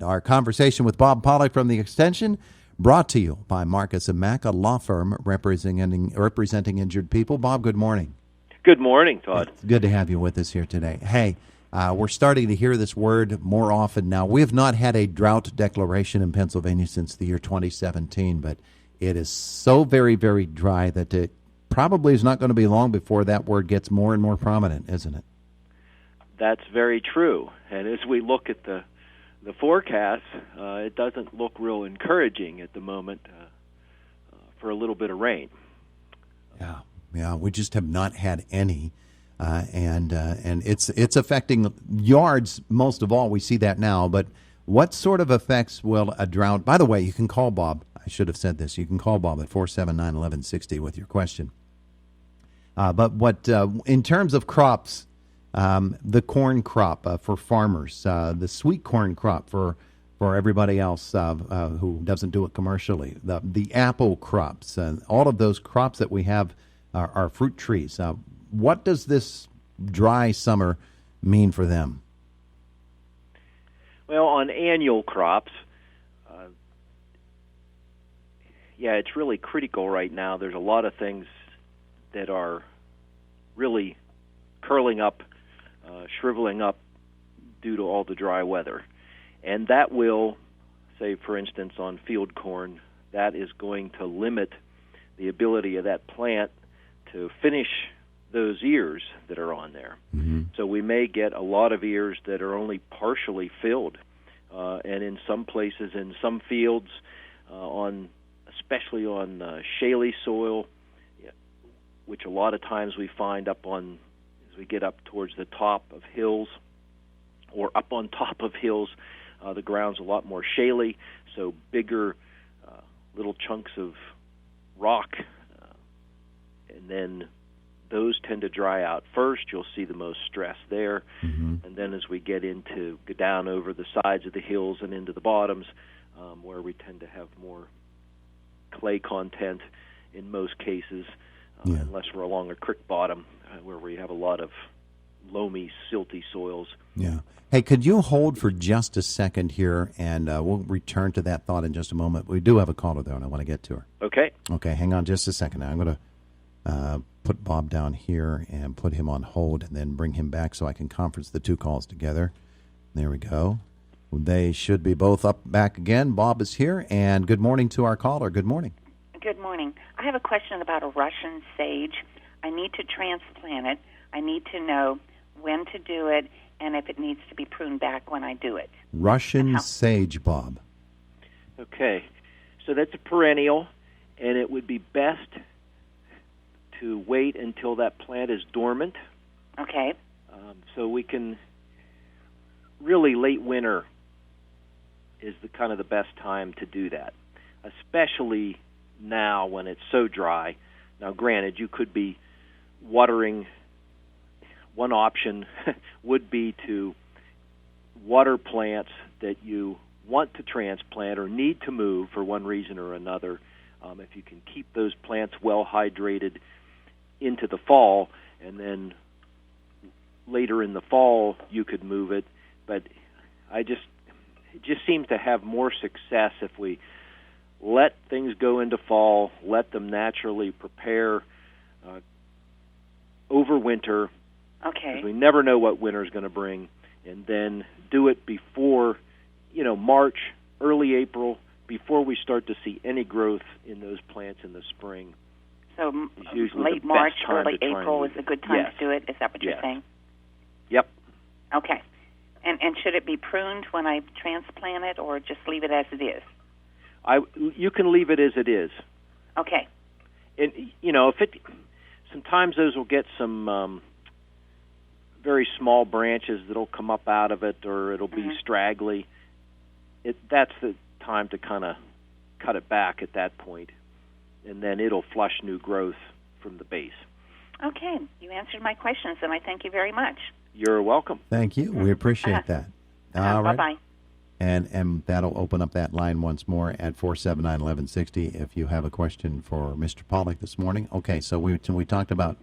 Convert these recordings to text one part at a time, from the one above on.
Our conversation with Bob Pollock from the Extension, brought to you by Marcus & Mack, a law firm representing injured people. Bob, good morning. Good morning, Todd. It's good to have you with us here today. Hey, we're starting to hear this word more often now. We have not had a drought declaration in Pennsylvania since the year 2017, but it is so very, very dry that it probably is not going to be long before that word gets more and more prominent, isn't it? That's very true. And as we look at the forecast, it doesn't look real encouraging at the moment for a little bit of rain. Yeah, we just have not had any, and it's affecting yards most of all. We see that now, but what sort of effects will a drought? By the way, you can call Bob. I should have said this. You can call Bob at 479-1160 with your question. But what in terms of crops? The corn crop for farmers, the sweet corn crop for everybody else who doesn't do it commercially, the apple crops, all of those crops that we have are fruit trees. What does this dry summer mean for them? Well, on annual crops, it's really critical right now. There's a lot of things that are really curling up, shriveling up due to all the dry weather. And that will, say, for instance, on field corn, that is going to limit the ability of that plant to finish those ears that are on there. Mm-hmm. So we may get a lot of ears that are only partially filled. And in some places, in some fields, especially on shaly soil, which a lot of times we find up on, as we get up towards the top of hills or up on top of hills, the ground's a lot more shaly, so bigger little chunks of rock, and then those tend to dry out first. You'll see the most stress there, and then as we go down over the sides of the hills and into the bottoms, where we tend to have more clay content in most cases, unless we're along a creek bottom where we have a lot of loamy, silty soils. Yeah. Hey, could you hold for just a second here, and we'll return to that thought in just a moment. We do have a caller, though, and I want to get to her. Okay. Okay, hang on just a second. Now I'm going to put Bob down here and put him on hold and then bring him back so I can conference the two calls together. There we go. They should be both back again. Bob is here, and good morning to our caller. Good morning. Good morning. I have a question about a Russian sage. I need to transplant it. I need to know when to do it and if it needs to be pruned back when I do it. Russian sage, Bob. Okay. So that's a perennial, and it would be best to wait until that plant is dormant. Okay. So we can really late winter is the best time to do that, especially now when it's so dry. Now, granted, you could be watering. One option would be to water plants that you want to transplant or need to move for one reason or another. If you can keep those plants well hydrated into the fall, and then later in the fall you could move it. But it just seems to have more success if we let things go into fall, let them naturally prepare over winter. Okay. Because we never know what winter is going to bring, and then do it before, March, early April, before we start to see any growth in those plants in the spring. So late March, early April is a good time to do it? Is that what you're saying? Yep. Okay. And should it be pruned when I transplant it, or just leave it as it is? You can leave it as it is. Okay. And sometimes those will get some very small branches that'll come up out of it, or it'll be straggly. That's the time to kind of cut it back at that point, and then it'll flush new growth from the base. Okay. You answered my questions, and I thank you very much. You're welcome. Thank you. We appreciate that. All right. Bye-bye. And that'll open up that line once more at 479-1160 if you have a question for Mr. Pollock this morning. Okay, so we talked about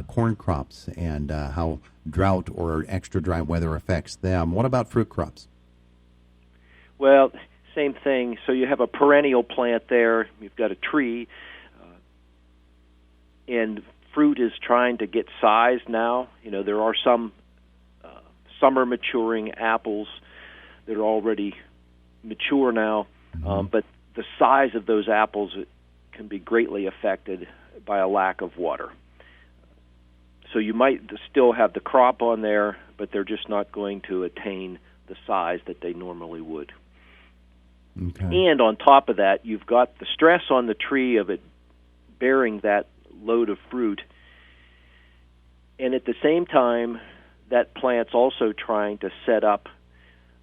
corn crops and how drought or extra dry weather affects them. What about fruit crops? Well, same thing. So you have a perennial plant there. You've got a tree, and fruit is trying to get size now. There are some summer maturing apples that are already mature now, but the size of those apples can be greatly affected by a lack of water. So you might still have the crop on there, but they're just not going to attain the size that they normally would. Okay. And on top of that, you've got the stress on the tree of it bearing that load of fruit. And at the same time, that plant's also trying to set up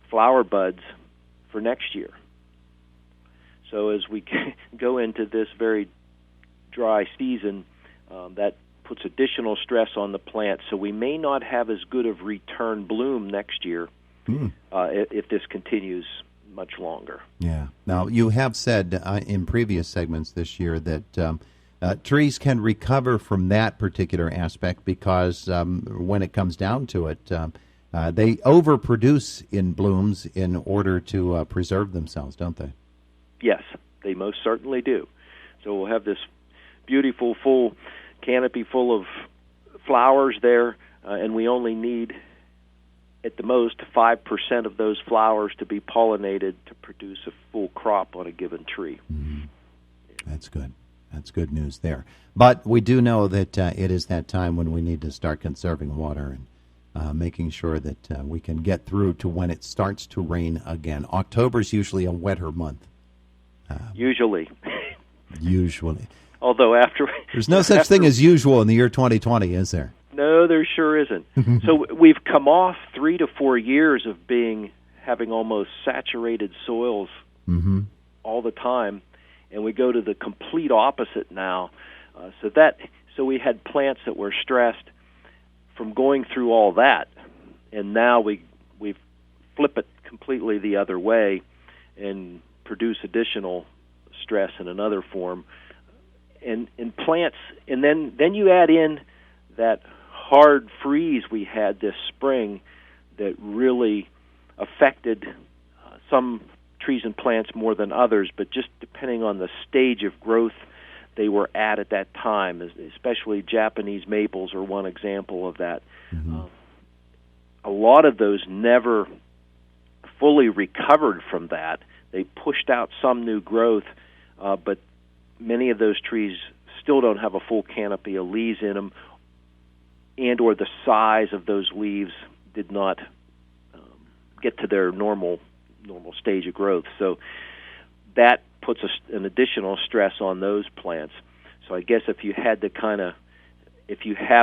flower buds for next year. So as we go into this very dry season, that puts additional stress on the plant. So we may not have as good of return bloom next year if this continues much longer. Yeah. Now, you have said in previous segments this year that trees can recover from that particular aspect because when it comes down to it, they overproduce in blooms in order to preserve themselves, don't they? Yes, they most certainly do. So we'll have this beautiful, full canopy full of flowers there, and we only need, at the most, 5% of those flowers to be pollinated to produce a full crop on a given tree. Mm-hmm. That's good. That's good news there. But we do know that it is that time when we need to start conserving water and making sure that we can get through to when it starts to rain again. October's usually a wetter month. Usually. Although after... There's no such thing as usual in the year 2020, is there? No, there sure isn't. So we've come off 3 to 4 years of having almost saturated soils all the time, and we go to the complete opposite now. So we had plants that were stressed from going through all that, and now we flip it completely the other way and produce additional stress in another form. And plants, and then you add in that hard freeze we had this spring that really affected some trees and plants more than others, but just depending on the stage of growth they were at that time, especially Japanese maples are one example of that. A lot of those never fully recovered from that. They pushed out some new growth, but many of those trees still don't have a full canopy of leaves in them, and or the size of those leaves did not get to their normal stage of growth. So that puts an additional stress on those plants. So I guess if you have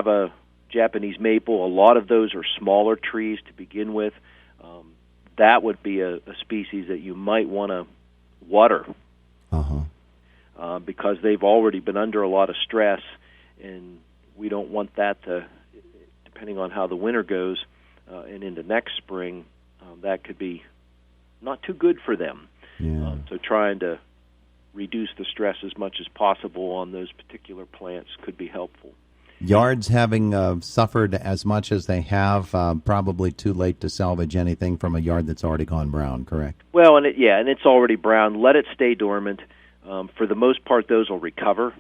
a Japanese maple, a lot of those are smaller trees to begin with. That would be a species that you might want to water. Because they've already been under a lot of stress, and we don't want that to, depending on how the winter goes and into next spring, that could be not too good for them. Yeah. So trying to reduce the stress as much as possible on those particular plants could be helpful. Yards having suffered as much as they have, probably too late to salvage anything from a yard that's already gone brown, correct? Well, and it's already brown. Let it stay dormant. For the most part, those will recover.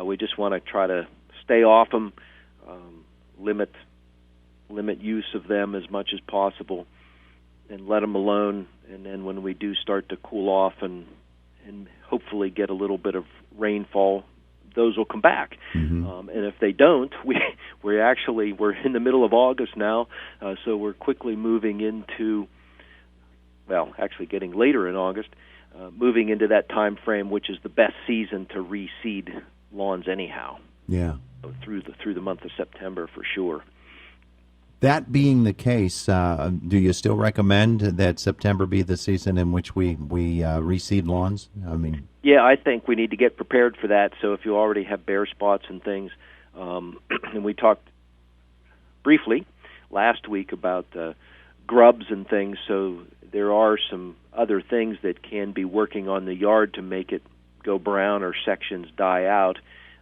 We just want to try to stay off them, limit use of them as much as possible, and let them alone. And then when we do start to cool off and hopefully get a little bit of rainfall, those will come back. And if they don't, we're in the middle of August now, so we're quickly moving into, actually getting later in August. Moving into that time frame, which is the best season to reseed lawns anyhow. Yeah. Through the month of September for sure. That being the case, do you still recommend that September be the season in which we reseed lawns? Yeah, I think we need to get prepared for that. So if you already have bare spots and things, and we talked briefly last week about grubs and things, so there are some other things that can be working on the yard to make it go brown or sections die out.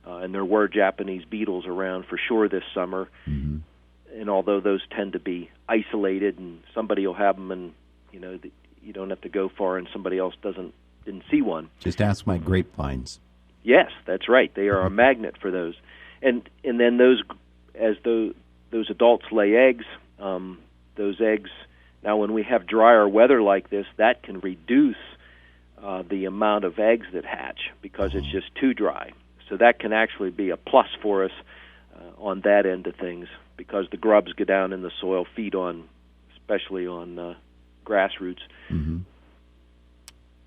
And there were Japanese beetles around for sure this summer. And although those tend to be isolated and somebody will have them and, you don't have to go far and somebody else didn't see one. Just ask my grapevines. Yes, that's right. They are a magnet for those, and then as those adults lay eggs, those eggs. Now, when we have drier weather like this, that can reduce the amount of eggs that hatch because it's just too dry. So that can actually be a plus for us on that end of things, because the grubs go down in the soil, feed on, especially on grass roots. Mm-hmm.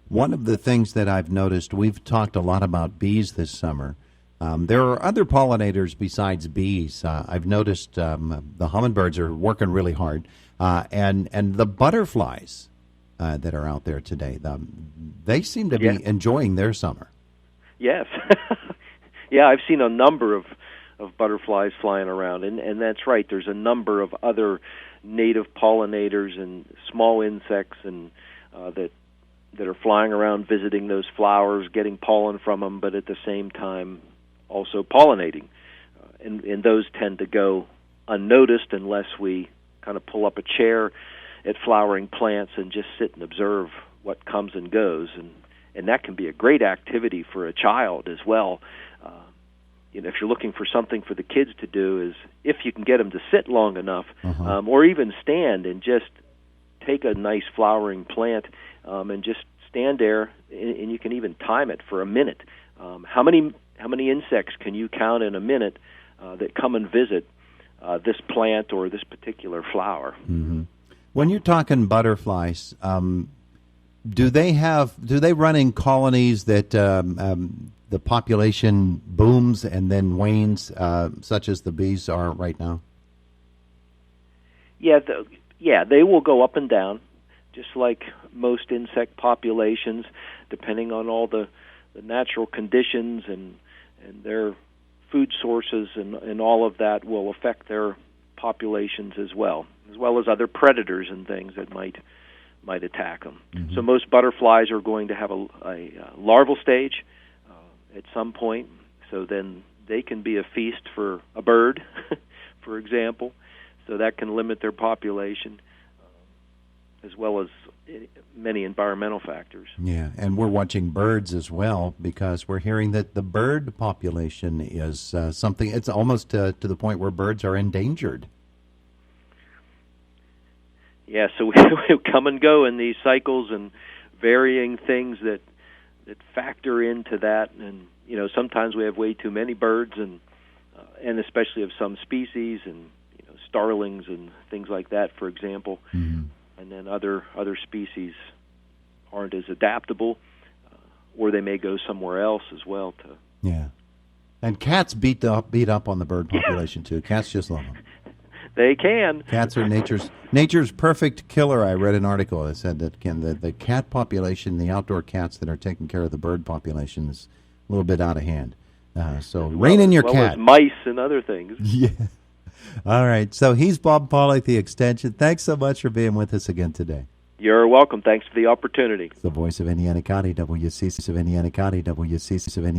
One of the things that I've noticed, we've talked a lot about bees this summer. There are other pollinators besides bees. I've noticed the hummingbirds are working really hard, and the butterflies that are out there today, they seem to be enjoying their summer. Yes. Yeah, I've seen a number of butterflies flying around, and that's right. There's a number of other native pollinators and small insects and that are flying around visiting those flowers, getting pollen from them, but at the same time also pollinating. And those tend to go unnoticed unless we kind of pull up a chair at flowering plants and just sit and observe what comes and goes. And that can be a great activity for a child as well. If you're looking for something for the kids to do, is if you can get them to sit long enough, or even stand and just take a nice flowering plant and just stand there, and you can even time it for a minute. How many insects can you count in a minute that come and visit this plant or this particular flower? Mm-hmm. When you're talking butterflies, do they run in colonies that the population booms and then wanes, such as the bees are right now? Yeah, they will go up and down, just like most insect populations, depending on all the natural conditions and their food sources and all of that will affect their populations as well as other predators and things that might attack them. Mm-hmm. So most butterflies are going to have a larval stage at some point, so then they can be a feast for a bird, for example, so that can limit their population, as well as many environmental factors. Yeah, and we're watching birds as well, because we're hearing that the bird population is something, it's almost to the point where birds are endangered. Yeah, so we come and go in these cycles and varying things that factor into that, and sometimes we have way too many birds, and especially of some species, and starlings and things like that, for example. Mm-hmm. And then other species aren't as adaptable, or they may go somewhere else as well. Yeah, and cats beat up on the bird population too. Cats just love them. They can. Cats are nature's perfect killer. I read an article that said that the cat population, the outdoor cats that are taking care of the bird population, is a little bit out of hand. So rein in your cat. As mice and other things. Yeah. All right. So he's Bob Pollock, the Extension. Thanks so much for being with us again today. You're welcome. Thanks for the opportunity. The voice of Indiana County, WCC of Indiana County, WCC of Indiana.